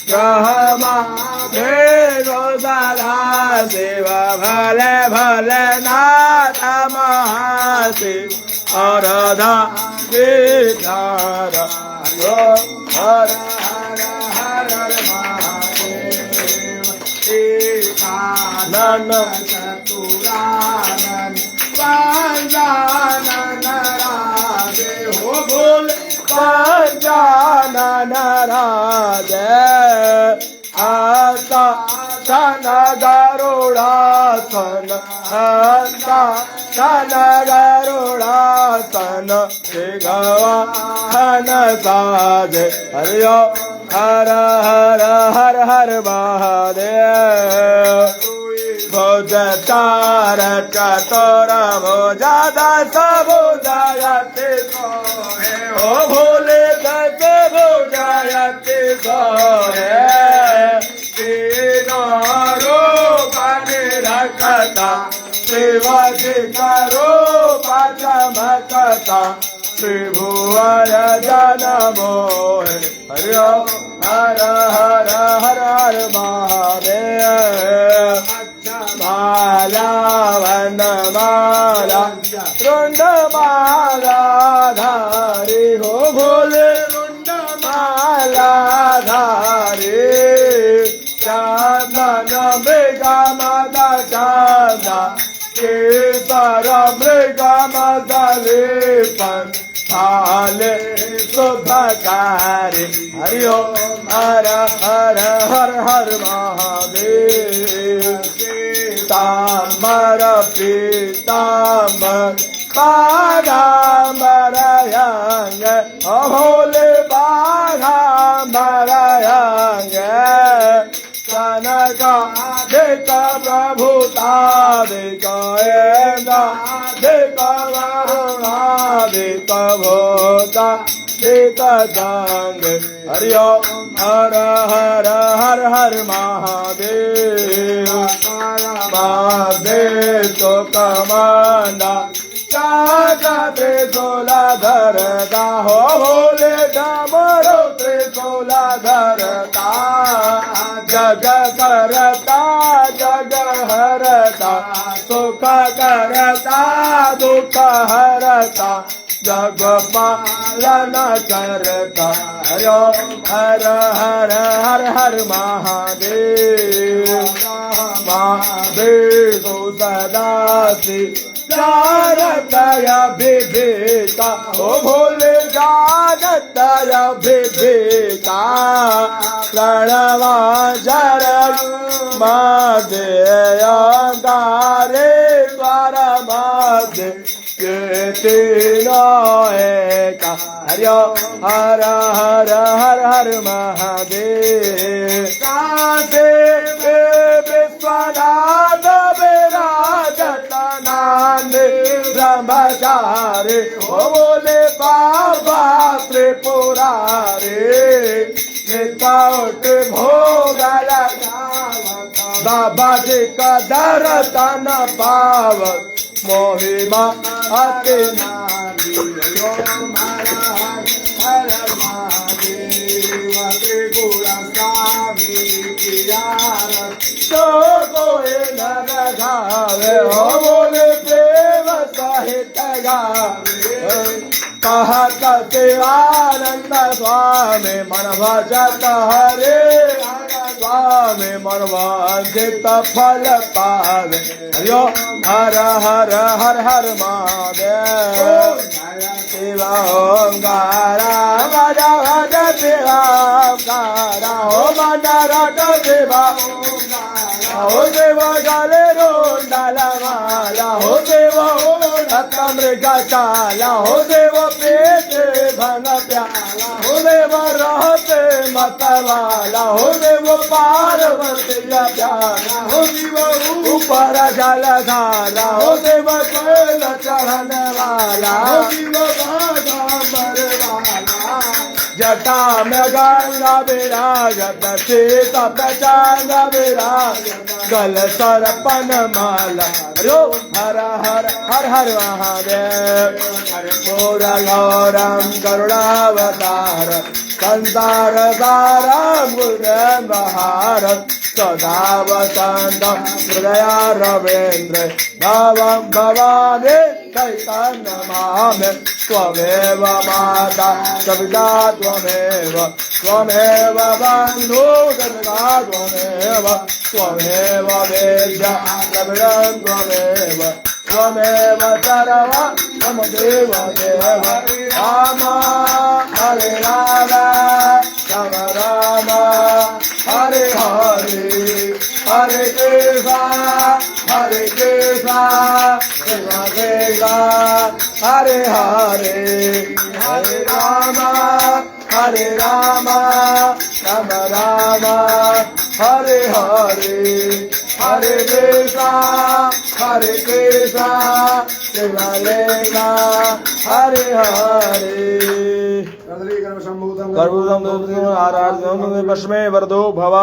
ग्रहमा भेदो दाला शिव भले भले नाथ महाशिव अरधा विचार हर हर हर महादेव एकानन चतुरानन पंचानन राधे हो बोले पंचानन राधे आता सन गरुडासन हंता सन गरुडासन भगवान साजे हरिओ हर हर हर हर महादेव भोज चार चतुर भोजा दस भोजायते सोहे हो भोले दस भोजायते सोहे तीनों रूपन रखता शिवाजी करो चमकता त्रिभुवन जन मोहे हरि हर हर हर हर महादेव माला वन माला रुंड माला धारी हो भोले रुंड माला धारी चांदन मृगा माता चांदा केसर मृगा माता लेपन थाले शुभकारी हरि ओम हर हर हर हर महादेव पीताम्बर पीताम्बर बाघाम्बर यंग भोले बाघाम्बर यंग कनका देख प्रभुता देख देख वरुणा देख भोता देख संग हरि ओम हर हर हर हर महादेव महादेव तो कमांडा चाचा त्रिशूला धरता हो भोले डमरू त्रिशूला धरता जग करता जग हरता सुख करता दुख हरता जग पालन करता हरो हर हर हर हर महादेव महादेव सदा से जानतया विवेका ओ भोले जानतया विवेका प्रणवा जर मादेयंगारे द्वार मादे तीनो एका हरिओ हर हर हर हर महादेव कासे विश्वनाथ विराजतनाने ब्रह्मचारी ओ बोले बाबा त्रिपुरारी निकाउट भोग लगा बाबा जी का दर्शन पावत मोहिमा अति नारी ओम हर हर महादेव त्रिपुरा स्वामी की आरती तो कोई न गावे हो बोले प्रेम सहित गावे कहत देवानंद स्वामी मन भजत हरे स्वामी मन वांछित फल पावे हरिओ हर हर हर हर महादेव शिवा ओंकारा मजा भज शिवा ओंकारा हो मंडरट शिवा हो देव गले रोंडाला माला हो देव मृगा चाला हो देव पेट भन प्याला हो देव रहते मतवाला हो देव पार्वती प्याला हो शिव ऊपर जल धारा हो देव कैल चढ़ने वाला हो शिव बागांबर वाला जटा में गंगा विराजत शीत प्रचंड विराजत गल सर्पन माला रो हर हर हर हर महादेव कर्पूर गौरम करुणावतार संसार सारम गुरुबहार सदा वसंत हृदया रवीन्द्र भवं भवानी चैतन्य मामे त्वमेव माता सविता त्वमेव त्वमेव बन्धु सदा त्वमेव त्वमेव वेद्या द्रविडं त्वमेव त्वमेव सर्व मम देव देव राम हरे राम राम राम हरे हरे हरे कृष्णा कृष्णा कृष्णा हरे हरे हरे राम राम राम हरे हरे हरे कृष्णा कृष्णा हरे हरे कर्पूरं आराधनं पश्मे वरदो भव।